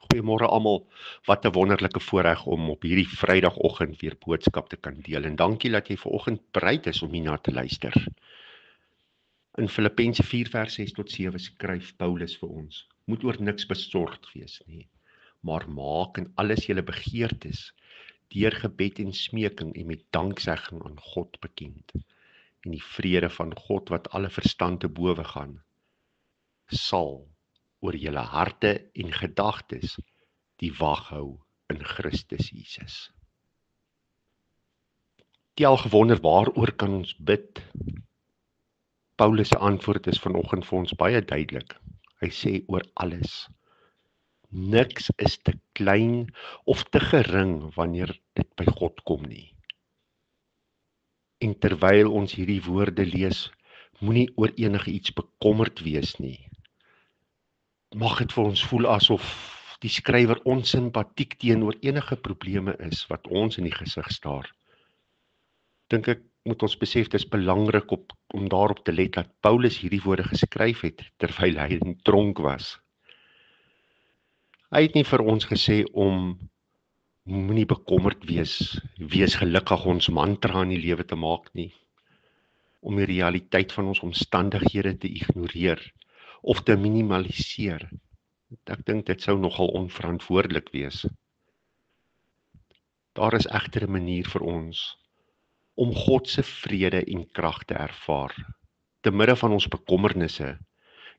Goeiemôre almal, wat 'n wonderlike voorreg om op hierdie Vrydagoggend weer boodskap te kan deel. En dankie dat jy vanoggend bereid is om hierna te luister. In Filippense 4 vers 6 tot 7 skryf Paulus vir ons: Moet oor niks besorgd wees nie, maar maak in alles julle begeertes deur gebed en smeking en met danksegging aan God bekend. En die vrede van God wat alle verstand te bowe gaan, sal oor julle harte en gedagtes die wag hou in Christus Jesus. Het jy al gewonder waaroor kan ons bid? Paulus se antwoord is vanoggend vir ons baie duidelik. Hy sê oor alles. Niks is te klein of te gering wanneer dit by God kom nie. En terwyl ons hierdie woorde lees, moenie oor enige iets bekommerd wees nie. Mag dit vir ons voel asof die skrywer onsimpatiek teenoor enige probleme is wat ons in die gesig staar. Dink ek moet ons besef, dit is belangrik om daarop te let dat Paulus hierdie woorde geskryf het terwyl hy in tronk was. Hy het nie vir ons gesê om moenie bekommerd wees gelukkig ons mantra in die lewe te maak nie, om die realiteit van ons omstandighede te ignoreer of te minimaliseer. Ek dink dit sou nogal onverantwoordelik wees. Daar is egter 'n manier vir ons om God se vrede en krag te ervaar, te midde van ons bekommernisse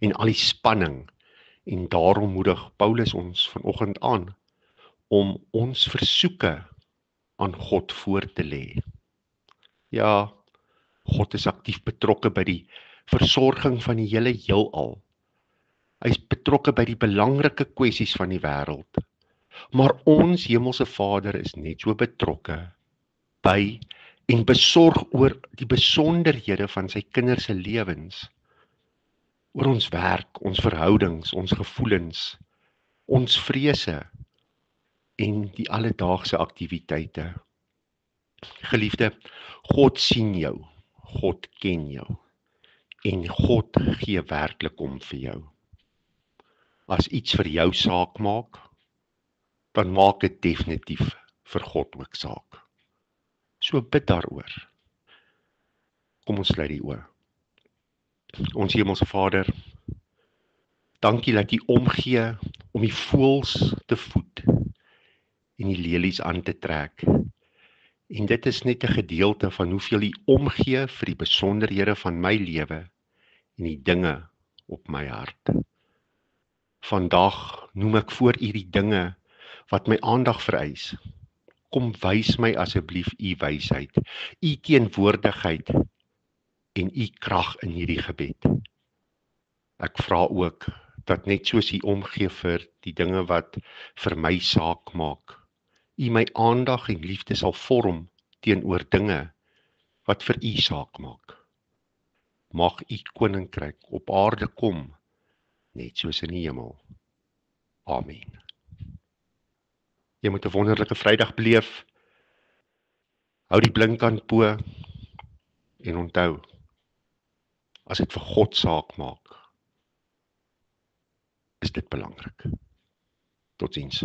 en al die spanning, en daarom moedig Paulus ons vanoggend aan om ons versoeke aan God voor te lê. Ja, God is aktief betrokke by die versorging van die hele heelal. Hy is betrokke by die belangrike kwessies van die wêreld. Maar ons hemelse Vader is net so betrokke by en besorg oor die besonderhede van sy kinders se lewens, oor ons werk, ons verhoudings, ons gevoelens, ons vrese en die alledaagse aktiwiteite. Geliefde, God sien jou, God ken jou en God gee werklik om vir jou. As iets vir jou saak maak, dan maak dit definitief vir God ook saak. So bid daaroor. Kom ons sluit die oë. Ons hemelse Vader, dankie dat U omgee om die voëls te voed en die lelies aan te trek. En dit is net 'n gedeelte van hoeveel U omgee vir die besonderhede van my lewe en die dinge op my hart. Vandag noem ek voor U die dinge wat my aandag vereis. Kom wys my asseblief U wysheid, U teenwoordigheid en U krag in hierdie gebed. Ek vra ook dat net soos U omgee vir die dinge wat vir my saak maak, U my aandag en liefde sal vorm teenoor dinge wat vir U saak maak. Mag U koninkryk op aarde kom, net soos in die hemel. Amen. Jy moet 'n wonderlike Vrydag beleef. Hou die blinkkant bo en onthou, as dit vir God saak maak, is dit belangrik. Totsiens.